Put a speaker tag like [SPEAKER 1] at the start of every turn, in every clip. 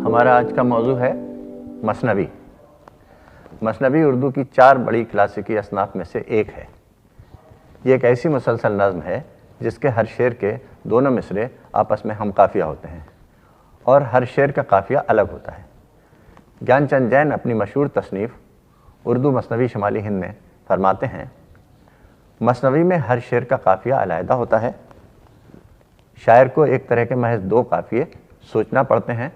[SPEAKER 1] ہمارا آج کا موضوع ہے مثنوی۔ مثنوی اردو کی 4 بڑی کلاسیکی اصناف میں سے ایک ہے۔ یہ ایک ایسی مسلسل نظم ہے جس کے ہر شعر کے دونوں مصرے آپس میں ہم قافیہ ہوتے ہیں اور ہر شعر کا قافیہ الگ ہوتا ہے۔ گیان چند جین اپنی مشہور تصنیف اردو مثنوی شمالی ہند میں فرماتے ہیں، مثنوی میں ہر شعر کا قافیہ علیحدہ ہوتا ہے، شاعر کو ایک طرح کے محض 2 قافیے سوچنا پڑتے ہیں۔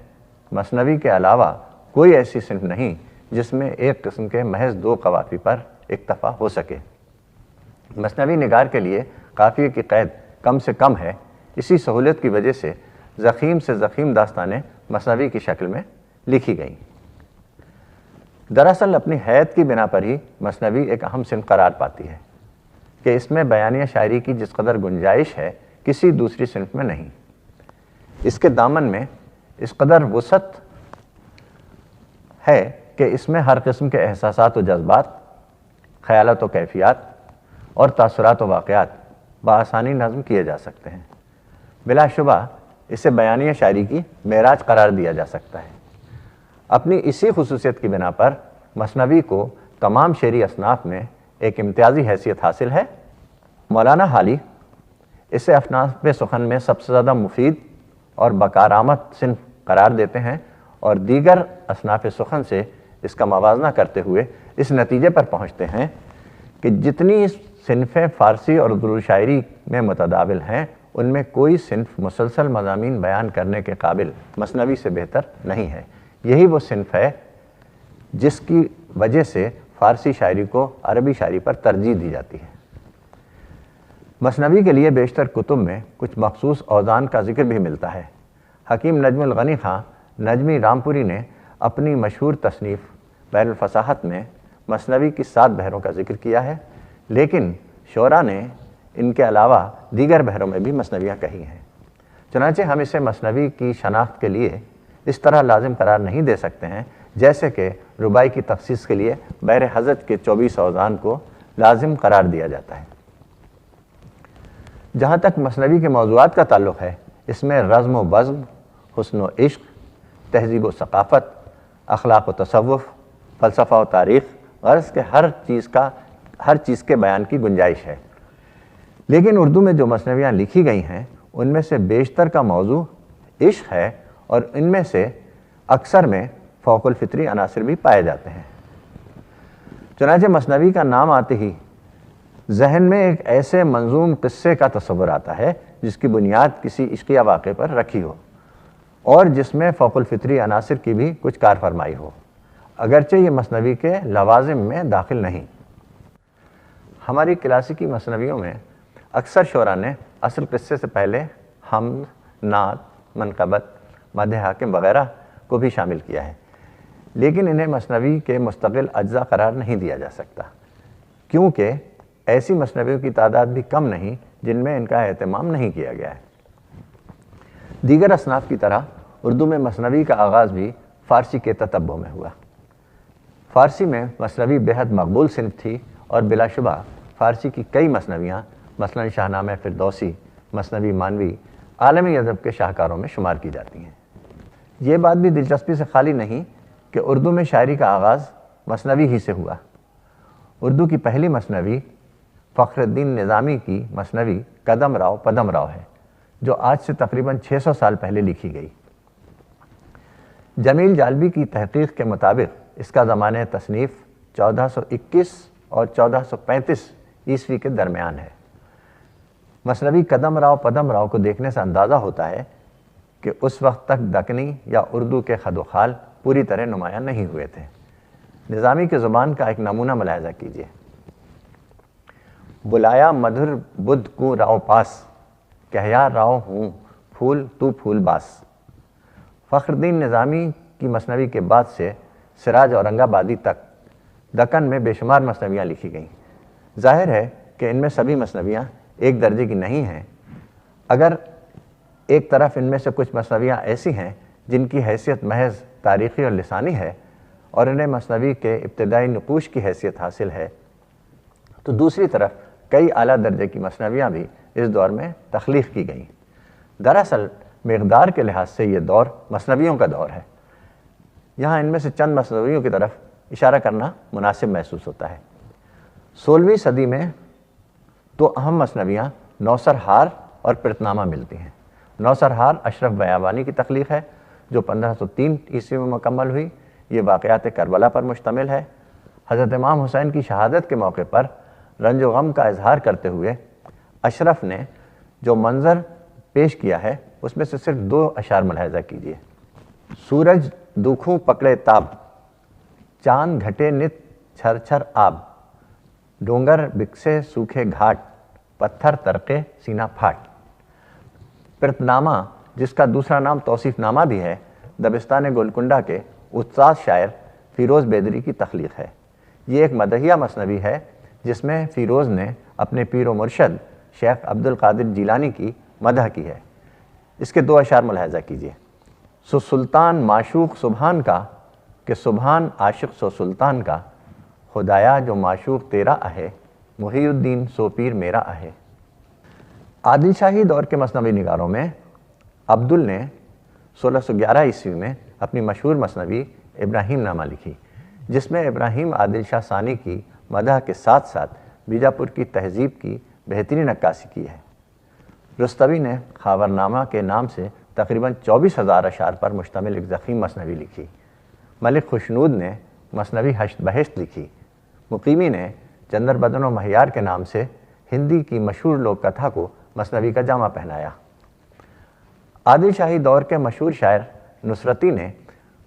[SPEAKER 1] مثنوی کے علاوہ کوئی ایسی صنف نہیں جس میں ایک قسم کے محض 2 قوافی پر اکتفا ہو سکے۔ مثنوی نگار کے لیے قافیے کی قید کم سے کم ہے، اسی سہولت کی وجہ سے ضخیم سے ضخیم داستانیں مثنوی کی شکل میں لکھی گئیں۔ دراصل اپنی حیت کی بنا پر ہی مثنوی ایک اہم صنف قرار پاتی ہے کہ اس میں بیانیہ شاعری کی جس قدر گنجائش ہے کسی دوسری صنف میں نہیں۔ اس کے دامن میں اس قدر وسعت ہے کہ اس میں ہر قسم کے احساسات و جذبات، خیالات و کیفیات اور تاثرات و واقعات بآسانی نظم کیے جا سکتے ہیں۔ بلا شبہ اسے بیانیہ شاعری کی معراج قرار دیا جا سکتا ہے۔ اپنی اسی خصوصیت کی بنا پر مثنوی کو تمام شعری اصناف میں ایک امتیازی حیثیت حاصل ہے۔ مولانا حالی اسے اصناف سخن میں سب سے زیادہ مفید اور بکارآمد صنف قرار دیتے ہیں اور دیگر اصناف سخن سے اس کا موازنہ کرتے ہوئے اس نتیجے پر پہنچتے ہیں کہ جتنی صنفیں فارسی اور اردو شاعری میں متداول ہیں ان میں کوئی صنف مسلسل مضامین بیان کرنے کے قابل مثنوی سے بہتر نہیں ہے۔ یہی وہ صنف ہے جس کی وجہ سے فارسی شاعری کو عربی شاعری پر ترجیح دی جاتی ہے۔ مثنوی کے لیے بیشتر کتب میں کچھ مخصوص اوزان کا ذکر بھی ملتا ہے۔ حکیم نجم الغنی خاں نجمی رامپوری نے اپنی مشہور تصنیف بحر الفصاحت میں مثنوی کی 7 بحروں کا ذکر کیا ہے، لیکن شعراء نے ان کے علاوہ دیگر بحروں میں بھی مثنویاں کہی ہیں۔ چنانچہ ہم اسے مثنوی کی شناخت کے لیے اس طرح لازم قرار نہیں دے سکتے ہیں جیسے کہ رباعی کی تخصیص کے لیے بحر حضرت کے 24 اوزان کو لازم قرار دیا جاتا ہے۔ جہاں تک مثنوی کے موضوعات کا تعلق ہے، اس میں رزم و بزم، حسن و عشق، تہذیب و ثقافت، اخلاق و تصوف، فلسفہ و تاریخ، غرض کے ہر چیز کے بیان کی گنجائش ہے۔ لیکن اردو میں جو مثنویاں لکھی گئی ہیں ان میں سے بیشتر کا موضوع عشق ہے اور ان میں سے اکثر میں فوق الفطری عناصر بھی پائے جاتے ہیں۔ چنانچہ مثنوی کا نام آتے ہی ذہن میں ایک ایسے منظوم قصے کا تصور آتا ہے جس کی بنیاد کسی عشقیہ واقعے پر رکھی ہو اور جس میں فوق الفطری عناصر کی بھی کچھ کار فرمائی ہو، اگرچہ یہ مثنوی کے لوازم میں داخل نہیں۔ ہماری کلاسیکی مثنویوں میں اکثر شعراء نے اصل قصے سے پہلے حمد، نعت، منقبت، مدح حاکم وغیرہ کو بھی شامل کیا ہے، لیکن انہیں مثنوی کے مستقل اجزاء قرار نہیں دیا جا سکتا کیونکہ ایسی مثنویوں کی تعداد بھی کم نہیں جن میں ان کا اہتمام نہیں کیا گیا ہے۔ دیگر اصناف کی طرح اردو میں مثنوی کا آغاز بھی فارسی کے تتبع میں ہوا۔ فارسی میں مثنوی بہت مقبول صنف تھی اور بلا شبہ فارسی کی کئی مثنویاں مثلاً شاہنامہ فردوسی، مثنوی مانوی عالمی ادب کے شاہکاروں میں شمار کی جاتی ہیں۔ یہ بات بھی دلچسپی سے خالی نہیں کہ اردو میں شاعری کا آغاز مثنوی ہی سے ہوا۔ اردو کی پہلی مثنوی فخر الدین نظامی کی مثنوی قدم راؤ پدم راؤ ہے جو آج سے تقریباً 600 سال پہلے لکھی گئی۔ جمیل جالبی کی تحقیق کے مطابق اس کا زمانہ تصنیف 1421 اور 1435 عیسوی کے درمیان ہے۔ مثنوی قدم راؤ پدم راؤ کو دیکھنے سے اندازہ ہوتا ہے کہ اس وقت تک دکنی یا اردو کے خد و خال پوری طرح نمایاں نہیں ہوئے تھے۔ نظامی کی زبان کا ایک نمونہ ملاحظہ کیجیے۔ بلایا مدھر بدھ کو راؤ پاس، کہیا راؤ ہوں پھول تو پھول باس۔ فخر الدین نظامی کی مثنوی کے بعد سے سراج اورنگ آبادی تک دکن میں بے شمار مثنویاں لکھی گئیں۔ ظاہر ہے کہ ان میں سبھی مثنویاں ایک درجے کی نہیں ہیں۔ اگر ایک طرف ان میں سے کچھ مثنویاں ایسی ہیں جن کی حیثیت محض تاریخی اور لسانی ہے اور انہیں مثنوی کے ابتدائی نقوش کی حیثیت حاصل ہے، تو دوسری طرف کئی اعلیٰ درجے کی مثنویاں بھی اس دور میں تخلیق کی گئیں۔ دراصل مقدار کے لحاظ سے یہ دور مثنویوں کا دور ہے، یہاں ان میں سے چند مصنویوں کی طرف اشارہ کرنا مناسب محسوس ہوتا ہے۔ 16ویں صدی میں دو اہم مصنویاں نوسرہار اور پرتنامہ ملتی ہیں۔ نوسرہار اشرف بیابانی کی تخلیق ہے جو 1503 عیسوی میں مکمل ہوئی۔ یہ واقعات کربلا پر مشتمل ہے۔ حضرت امام حسین کی شہادت کے موقع پر رنج و غم کا اظہار کرتے ہوئے اشرف نے جو منظر پیش کیا ہے اس میں سے صرف 2 اشعار ملاحظہ کیجیے۔ سورج دکھوں پکڑے تاب، چاند گھٹے نت چھر چھر آب، ڈونگر بکسے سوکھے گھاٹ، پتھر ترقے سینہ پھاٹ۔ پرتنامہ، جس کا دوسرا نام توصیف نامہ بھی ہے، دبستان گولکنڈہ کے استاد شاعر فیروز بیدری کی تخلیق ہے۔ یہ ایک مدحیہ مثنوی ہے جس میں فیروز نے اپنے پیر و مرشد شیخ عبد القادر جیلانی کی مدح کی ہے۔ اس کے 2 اشعار ملاحظہ کیجیے۔ سو سلطان معشوق سبحان کا، کہ سبحان عاشق سو سلطان کا، خدایا جو معشوق تیرا ہے، محی الدین سو پیر میرا ہے۔ عادل شاہی دور کے مثنوی نگاروں میں عبدل نے 1611 عیسوی میں اپنی مشہور مثنوی ابراہیم نامہ لکھی، جس میں ابراہیم عادل شاہ ثانی کی مدح کے ساتھ ساتھ بیجاپور کی تہذیب کی بہترین عکاسی کی ہے۔ رستوی نے خاورنامہ کے نام سے تقریباً 24,000 اشعار پر مشتمل ایک ضخیم مثنوی لکھی۔ ملک خوشنود نے مثنوی ہشت بہشت لکھی۔ مقیمی نے چندر بدن و مہیار کے نام سے ہندی کی مشہور لوک کتھا کو مثنوی کا جامہ پہنایا۔ عادل شاہی دور کے مشہور شاعر نصرتی نے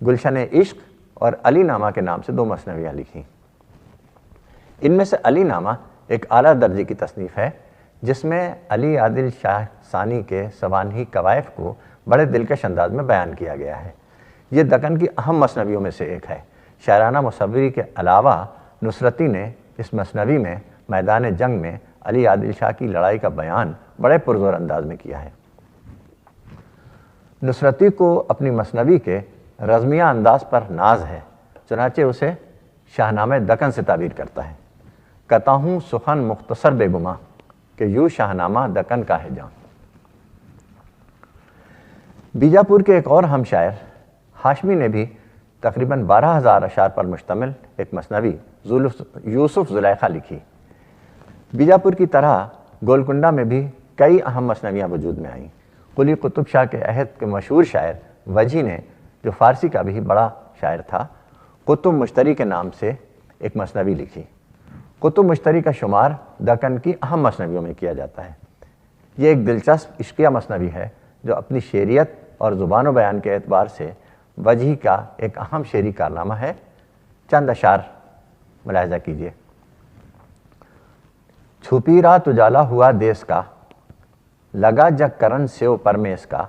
[SPEAKER 1] گلشن عشق اور علی نامہ کے نام سے 2 مثنویاں لکھیں۔ ان میں سے علی نامہ ایک اعلیٰ درجے کی تصنیف ہے جس میں علی عادل شاہ ثانی کے سوانحی کوائف کو بڑے دلکش انداز میں بیان کیا گیا ہے۔ یہ دکن کی اہم مثنویوں میں سے ایک ہے۔ شاعرانہ مصوری کے علاوہ نصرتی نے اس مثنوی میں میدان جنگ میں علی عادل شاہ کی لڑائی کا بیان بڑے پرزور انداز میں کیا ہے۔ نصرتی کو اپنی مثنوی کے رزمیہ انداز پر ناز ہے، چنانچہ اسے شاہنامہ دکن سے تعبیر کرتا ہے۔ کہتا ہوں سخن مختصر بے گماں، کہ یوں شاہنامہ دکن کا ہے جان۔ بیجاپور کے ایک اور ہم شاعر ہاشمی نے بھی تقریباً 12,000 اشعار پر مشتمل ایک مثنوی یوسف زلیخا لکھی۔ بیجاپور کی طرح گولکنڈہ میں بھی کئی اہم مثنویاں وجود میں آئیں۔ قلی قطب شاہ کے عہد کے مشہور شاعر وجی نے، جو فارسی کا بھی بڑا شاعر تھا، قطب مشتری کے نام سے ایک مثنوی لکھی۔ قطب مشتری کا شمار دکن کی اہم مثنویوں میں کیا جاتا ہے۔ یہ ایک دلچسپ عشقیہ مثنوی ہے جو اپنی شعریت اور زبان و بیان کے اعتبار سے وجی کا ایک اہم شعری کارنامہ ہے۔ چند اشعار ملاحظہ کیجیے۔ چھپی رات اجالا ہوا دیس کا، لگا جگ کرن سیو پرمیس کا،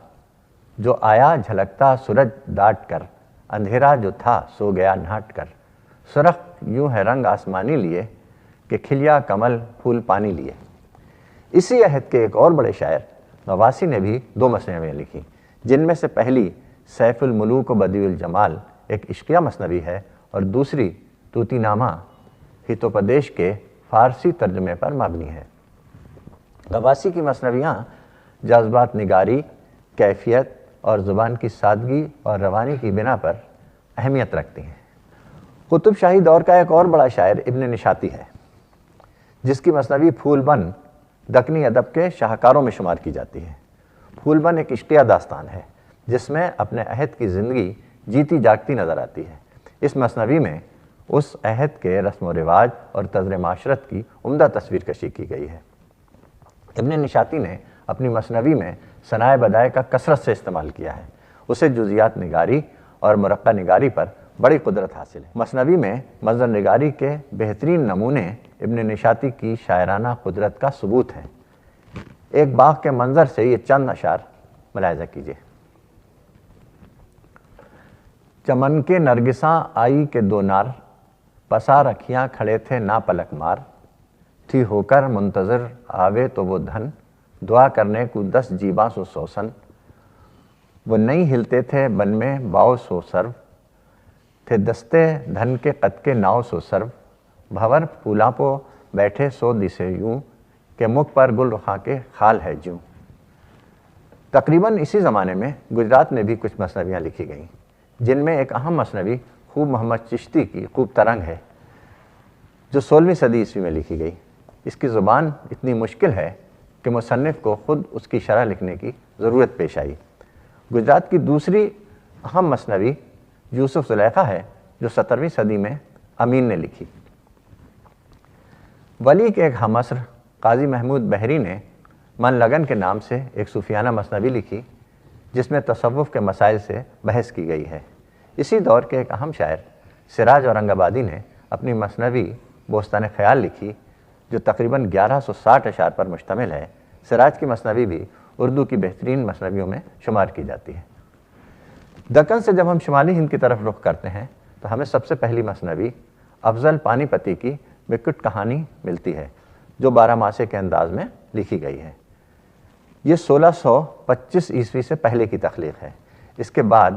[SPEAKER 1] جو آیا جھلکتا سورج ڈاٹ کر، اندھیرا جو تھا سو گیا ناٹ کر، سرخ یوں ہے رنگ آسمانی لیے، کہ کھلیا کمل پھول پانی لیے۔ اسی عہد کے ایک اور بڑے شاعر غواصی نے بھی 2 مثنویاں لکھی، جن میں سے پہلی سیف الملوک و بدیع الجمال ایک عشقیہ مثنوی ہے اور دوسری طوطی نامہ ہتوپدیش کے فارسی ترجمے پر مبنی ہے۔ غواصی کی مثنویاں جذبات نگاری، کیفیت اور زبان کی سادگی اور روانی کی بنا پر اہمیت رکھتی ہیں۔ قطب شاہی دور کا ایک اور بڑا شاعر ابن نشاطی ہے، جس کی مثنوی پھول بن دکنی ادب کے شاہکاروں میں شمار کی جاتی ہے۔ پھول بن ایک عشقیہ داستان ہے جس میں اپنے عہد کی زندگی جیتی جاگتی نظر آتی ہے۔ اس مثنوی میں اس عہد کے رسم و رواج اور طرز معاشرت کی عمدہ تصویر کشی کی گئی ہے۔ ابن نشاطی نے اپنی مثنوی میں صنائع بدائع کا کثرت سے استعمال کیا ہے۔ اسے جزیات نگاری اور مرقع نگاری پر بڑی قدرت حاصل ہے۔ مثنوی میں منظر نگاری کے بہترین نمونے ابن نشاطی کی شاعرانہ قدرت کا ثبوت ہیں۔ ایک باغ کے منظر سے یہ چند اشعار ملاحظہ کیجیے۔ چمن کے نرگساں آئی کے 2 نار، پسا رکھیاں کھڑے تھے نا پلک مار، تھی ہو کر منتظر آوے تو وہ دھن، دعا کرنے کو 10 جیباں سو سوسن، وہ نہیں ہلتے تھے بن میں باؤ سو سرو، تھے دستے دھن کے قد کے ناؤ سو سرو، بھور پھولاں پو بیٹھے سو دسے یوں، کہ مکھ پر گل رخاں کے خال ہے جوں۔ تقریباً اسی زمانے میں گجرات میں بھی کچھ مثنویاں لکھی گئیں، جن میں ایک اہم مثنوی خوب محمد چشتی کی خوب ترنگ ہے جو 16ویں صدی عیسوی میں لکھی گئی۔ اس کی زبان اتنی مشکل ہے کہ مصنف کو خود اس کی شرح لکھنے کی ضرورت پیش آئی۔ گجرات کی دوسری اہم مثنوی یوسف زلیخا ہے جو 17ویں صدی میں امین نے لکھی۔ ولی کے ایک ہم عصر قاضی محمود بحری نے من لگن کے نام سے ایک صوفیانہ مثنوی لکھی جس میں تصوف کے مسائل سے بحث کی گئی ہے۔ اسی دور کے ایک اہم شاعر سراج اورنگ آبادی نے اپنی مثنوی بوستان خیال لکھی جو تقریباً 1160 اشعار پر مشتمل ہے۔ سراج کی مثنوی بھی اردو کی بہترین مثنویوں میں شمار کی جاتی ہے۔ دکن سے جب ہم شمالی ہند کی طرف رخ کرتے ہیں تو ہمیں سب سے پہلی مثنوی افضل پانی پتی کی وکٹ کہانی ملتی ہے جو 12 ماسے کے انداز میں لکھی گئی ہے۔ یہ 1625 عیسوی سے پہلے کی تخلیق ہے۔ اس کے بعد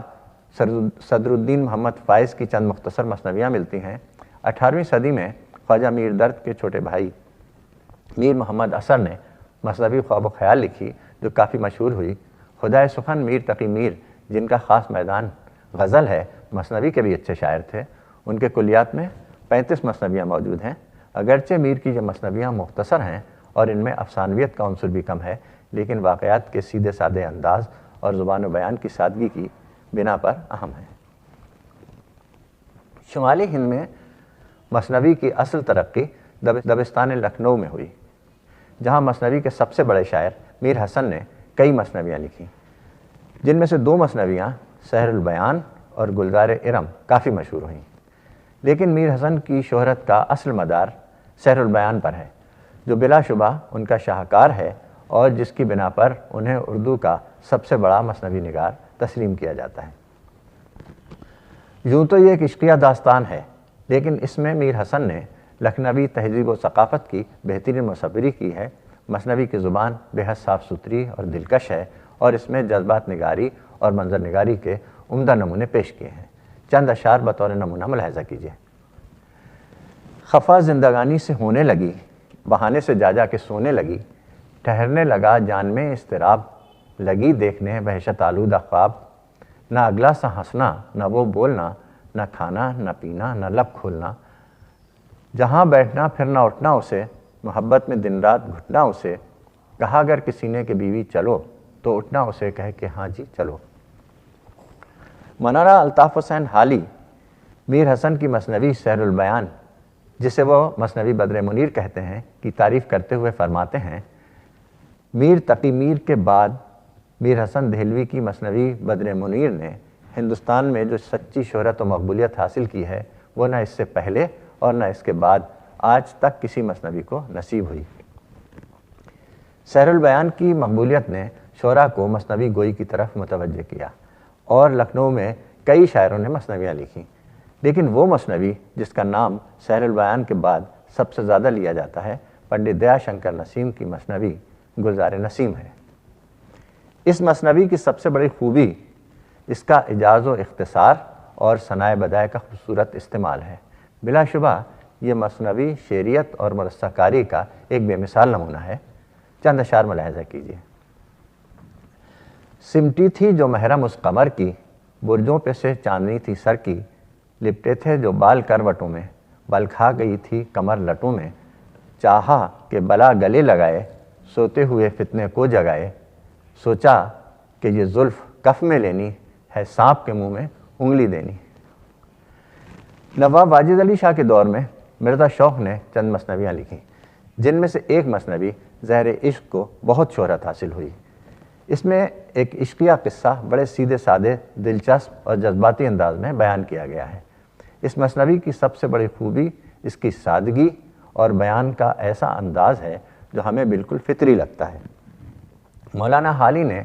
[SPEAKER 1] صدر الدین محمد فائز کی چند مختصر مثنویاں ملتی ہیں۔ 18ویں صدی میں خواجہ میر درد کے چھوٹے بھائی میر محمد اثر نے مثنوی خواب و خیال لکھی جو کافی مشہور ہوئی۔ خدائے سخن میر تقی میر جن کا خاص میدان غزل ہے، مثنوی کے بھی اچھے شاعر تھے۔ ان کے کلیات میں 35 مثنویاں موجود ہیں۔ اگرچہ میر کی یہ مثنویاں مختصر ہیں اور ان میں افسانویت کا عنصر بھی کم ہے، لیکن واقعات کے سیدھے سادے انداز اور زبان و بیان کی سادگی کی بنا پر اہم ہیں۔ شمالی ہند میں مثنوی کی اصل ترقی دبستان لکھنؤ میں ہوئی، جہاں مثنوی کے سب سے بڑے شاعر میر حسن نے کئی مثنویاں لکھیں، جن میں سے 2 مثنویاں سحر البیان اور گلزار ارم کافی مشہور ہوئیں۔ لیکن میر حسن کی شہرت کا اصل مدار سحر البیان پر ہے، جو بلا شبہ ان کا شاہکار ہے اور جس کی بنا پر انہیں اردو کا سب سے بڑا مثنوی نگار تسلیم کیا جاتا ہے۔ یوں تو یہ ایک عشقیہ داستان ہے، لیکن اس میں میر حسن نے لکھنوی تہذیب و ثقافت کی بہترین مصوری کی ہے۔ مثنوی کی زبان بے حد صاف ستھری اور دلکش ہے اور اس میں جذبات نگاری اور منظر نگاری کے عمدہ نمونے پیش کیے ہیں۔ چند اشعار بطور نمونہ ملاحظہ کیجیے۔ خفا زندگانی سے ہونے لگی، بہانے سے جا جا کے سونے لگی، ٹھہرنے لگا جان میں اضطراب، لگی دیکھنے وحشت آلودہ خواب، نہ اگلا سا ہنسنا نہ وہ بولنا، نہ کھانا نہ پینا نہ لب کھولنا، جہاں بیٹھنا پھرنا اٹھنا اسے، محبت میں دن رات گھٹنا اسے، کہا اگر کسی نے کہ بیوی چلو تو اٹھنا اسے کہے کہ ہاں جی چلو۔ منارہ الطاف حسین حالی میر حسن کی مثنوی سحر البیان، جسے وہ مثنوی بدر منیر کہتے ہیں، کی تعریف کرتے ہوئے فرماتے ہیں، میر تقی میر کے بعد میر حسن دہلوی کی مثنوی بدر منیر نے ہندوستان میں جو سچی شہرت و مقبولیت حاصل کی ہے وہ نہ اس سے پہلے اور نہ اس کے بعد آج تک کسی مثنوی کو نصیب ہوئی۔ سحر البیان کی مقبولیت نے شعراء کو مثنوی گوئی کی طرف متوجہ کیا اور لکھنؤ میں کئی شاعروں نے مثنویاں لکھیں، لیکن وہ مثنوی جس کا نام سحر البیان کے بعد سب سے زیادہ لیا جاتا ہے پنڈت دیا شنکر نسیم کی مثنوی گلزار نسیم ہے۔ اس مثنوی کی سب سے بڑی خوبی اس کا اعجاز و اختصار اور ثنائے بدائع کا خوبصورت استعمال ہے۔ بلا شبہ یہ مثنوی شعریت اور مرثہ کاری کا ایک بے مثال نمونہ ہے۔ چند اشعار ملاحظہ کیجیے۔ سمٹی تھی جو محرم اس قمر کی، برجوں پہ سے چاندنی تھی سر کی، لپٹے تھے جو بال کروٹوں میں، بل کھا گئی تھی کمر لٹوں میں، چاہا کہ بلا گلے لگائے، سوتے ہوئے فتنے کو جگائے، سوچا کہ یہ زلف کف میں لینی ہے، سانپ کے منہ میں انگلی دینی۔ نواب واجد علی شاہ کے دور میں مرزا شوق نے چند مثنویاں لکھیں، جن میں سے ایک مثنوی زہر عشق کو بہت شہرت حاصل ہوئی۔ اس میں ایک عشقیہ قصہ بڑے سیدھے سادے، دلچسپ اور جذباتی انداز میں بیان کیا گیا ہے۔ اس مثنوی کی سب سے بڑی خوبی اس کی سادگی اور بیان کا ایسا انداز ہے جو ہمیں بالکل فطری لگتا ہے۔ مولانا حالی نے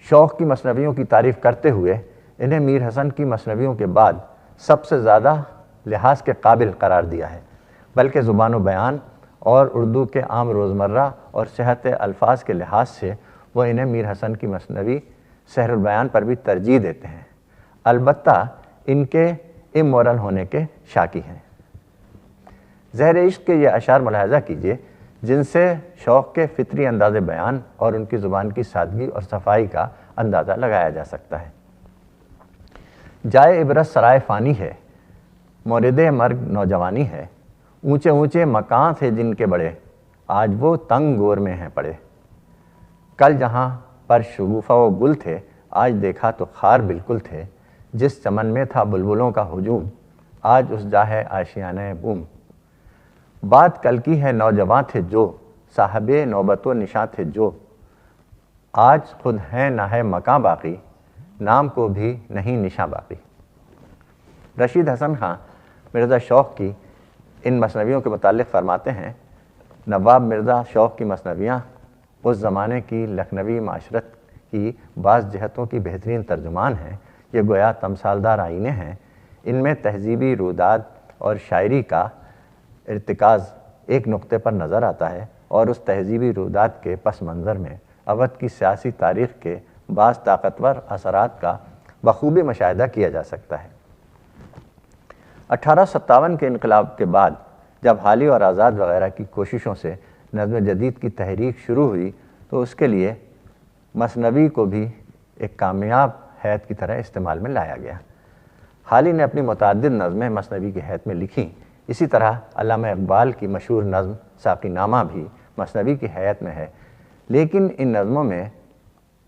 [SPEAKER 1] شوق کی مثنویوں کی تعریف کرتے ہوئے انہیں میر حسن کی مثنویوں کے بعد سب سے زیادہ لحاظ کے قابل قرار دیا ہے، بلکہ زبان و بیان اور اردو کے عام روزمرہ اور صحت الفاظ کے لحاظ سے وہ انہیں میر حسن کی مثنوی سحر البیان پر بھی ترجیح دیتے ہیں، البتہ ان کے امورل ہونے کے شاکی ہیں۔ زہر عشق کے یہ اشعار ملاحظہ کیجیے جن سے شوق کے فطری انداز بیان اور ان کی زبان کی سادگی اور صفائی کا اندازہ لگایا جا سکتا ہے۔ جائے عبرت سرائے فانی ہے، مورد مرگ نوجوانی ہے، اونچے اونچے مکان تھے جن کے بڑے، آج وہ تنگ گور میں ہیں پڑے۔ کل جہاں پر شگوفہ و گل تھے، آج دیکھا تو خار بالکل تھے، جس چمن میں تھا بلبلوں کا ہجوم، آج اس جا ہے آشیانہ بوم۔ بات کل کی ہے نوجواں تھے جو، صاحب نوبت و نشاں تھے جو، آج خود ہیں نہ ہے مکاں باقی، نام کو بھی نہیں نشاں باقی۔ رشید حسن خان مرزا شوق کی ان مثنویوں کے متعلق فرماتے ہیں، نواب مرزا شوق کی مثنویاں اس زمانے کی لکھنوی معاشرت کی بعض جہتوں کی بہترین ترجمان ہیں۔ یہ گویا تمثالدار آئینے ہیں، ان میں تہذیبی روداد اور شاعری کا ارتکاز ایک نقطے پر نظر آتا ہے، اور اس تہذیبی روداد کے پس منظر میں اودھ کی سیاسی تاریخ کے بعض طاقتور اثرات کا بخوبی مشاہدہ کیا جا سکتا ہے۔ 1857 کے انقلاب کے بعد جب حالی اور آزاد وغیرہ کی کوششوں سے نظم جدید کی تحریک شروع ہوئی تو اس کے لیے مثنوی کو بھی ایک کامیاب حیت کی طرح استعمال میں لایا گیا۔ حالی نے اپنی متعدد نظمیں مثنوی کی حیت میں لکھیں، اسی طرح علامہ اقبال کی مشہور نظم ساقی نامہ بھی مثنوی کی حیت میں ہے، لیکن ان نظموں میں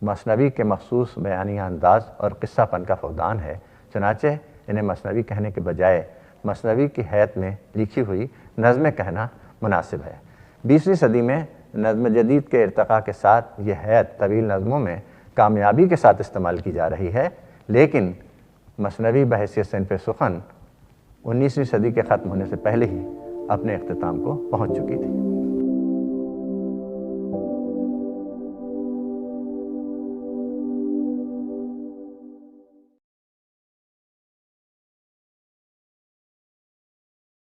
[SPEAKER 1] مثنوی کے مخصوص بیانیہ انداز اور قصہ پن کا فقدان ہے، چنانچہ انہیں مثنوی کہنے کے بجائے مثنوی کی حیت میں لکھی ہوئی نظمیں کہنا مناسب ہے۔ 20ویں صدی میں نظم جدید کے ارتقاء کے ساتھ یہ حیت طویل نظموں میں کامیابی کے ساتھ استعمال کی جا رہی ہے، لیکن مثنوی بحیثیت صنف سخن 19ویں صدی کے ختم ہونے سے پہلے ہی اپنے اختتام کو پہنچ چکی تھی۔